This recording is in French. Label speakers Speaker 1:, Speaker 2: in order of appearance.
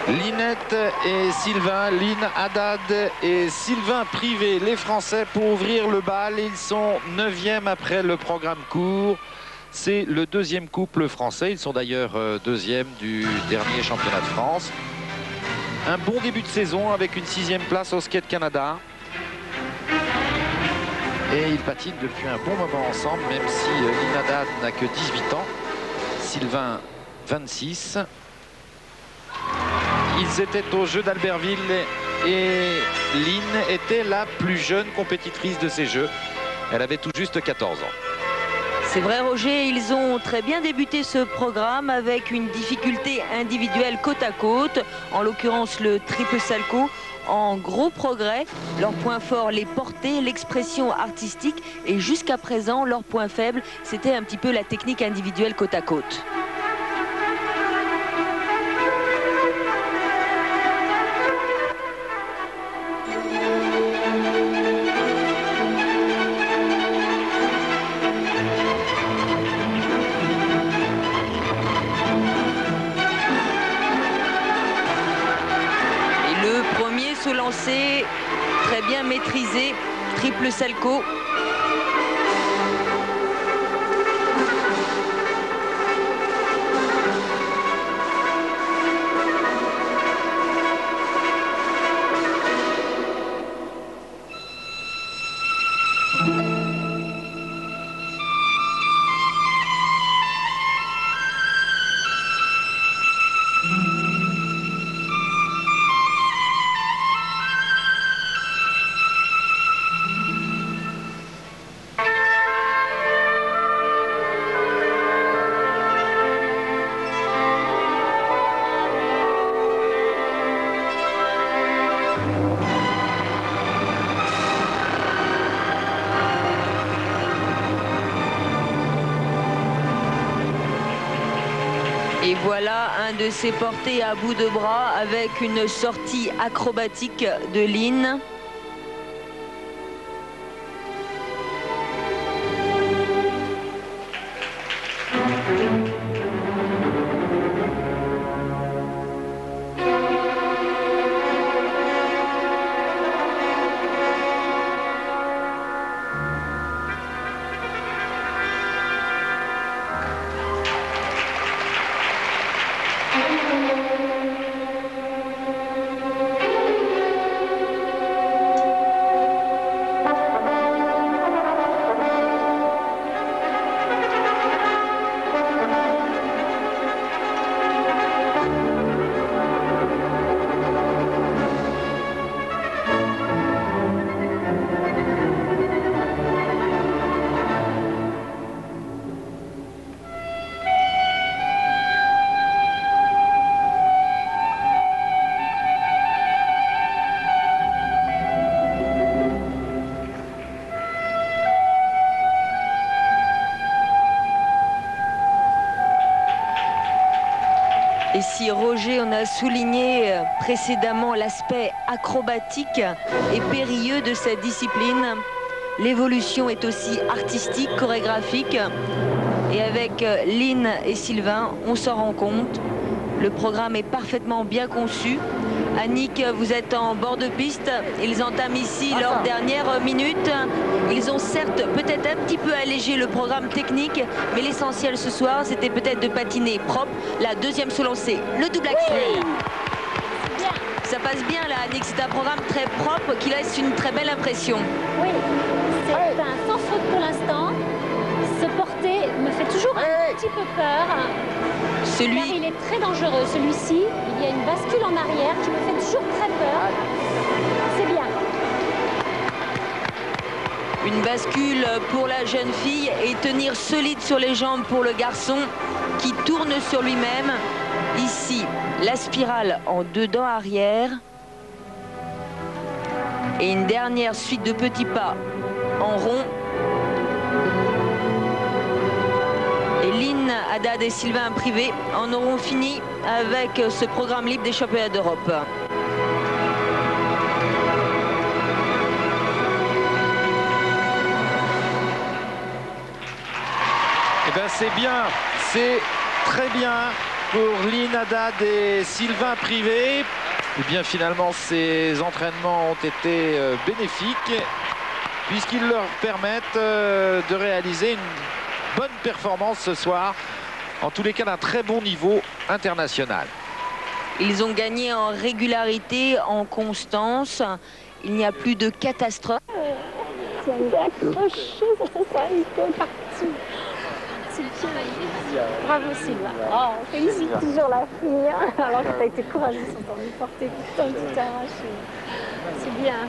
Speaker 1: Linette et Sylvain, Lynn, Haddad et Sylvain Privé, les Français pour ouvrir le bal. Ils sont 9e après le programme court. C'est le deuxième couple français. Ils sont d'ailleurs deuxième du dernier championnat de France. Un bon début de saison avec une 6e place au Skate Canada. Et ils patinent depuis un bon moment ensemble, même si Lynn Haddad n'a que 18 ans. Sylvain, 26. Ils étaient au jeu d'Albertville et Lynn était la plus jeune compétitrice de ces jeux. Elle avait tout juste 14 ans.
Speaker 2: C'est vrai, Roger, ils ont très bien débuté ce programme avec une difficulté individuelle côte à côte, en l'occurrence le triple salto, en gros progrès. Leur point fort, les portées, l'expression artistique, et jusqu'à présent, leur point faible, c'était un petit peu la technique individuelle côte à côte. Se lancer, très bien maîtrisé, triple salto. Et voilà un de ses portés à bout de bras avec une sortie acrobatique de Lynn. Et si Roger, on a souligné précédemment l'aspect acrobatique et périlleux de cette discipline, l'évolution est aussi artistique, chorégraphique. Et avec Lynn et Sylvain, on s'en rend compte. Le programme est parfaitement bien conçu. Annick, vous êtes en bord de piste. Ils entament ici leur dernière minute. Ils ont certes peut-être un petit peu allégé le programme technique, mais l'essentiel ce soir, c'était peut-être de patiner propre. La deuxième se lancer, le double axel. Oui. Ça passe bien là, Annick. C'est un programme très propre qui laisse une très belle impression.
Speaker 3: Oui, c'est un sans faute pour l'instant. Ce porté me fait toujours un petit peu peur. Car il est très dangereux. Celui-ci, il y a une bascule en arrière qui me fait toujours très peur. C'est bien.
Speaker 2: Une bascule pour la jeune fille et tenir solide sur les jambes pour le garçon qui tourne sur lui-même. Ici, la spirale en dedans arrière. Et une dernière suite de petits pas en rond. Et Lynn, Haddad et Sylvain Privé en auront fini avec ce programme libre des championnats d'Europe.
Speaker 1: Eh bien c'est bien, c'est très bien. pour Lynn Haddad et Sylvain Privé. Et bien finalement, ces entraînements ont été bénéfiques puisqu'ils leur permettent de réaliser une bonne performance ce soir. En tous les cas, d'un très bon niveau international.
Speaker 2: Ils ont gagné en régularité, en constance. Il n'y a plus de catastrophe.
Speaker 3: C'est accroché, ça a été parti. Bravo Sylvain. Oh, on félicite toujours la fille, alors que tu as été courageuse sur ton portée tout le temps, tout arraché. C'est bien.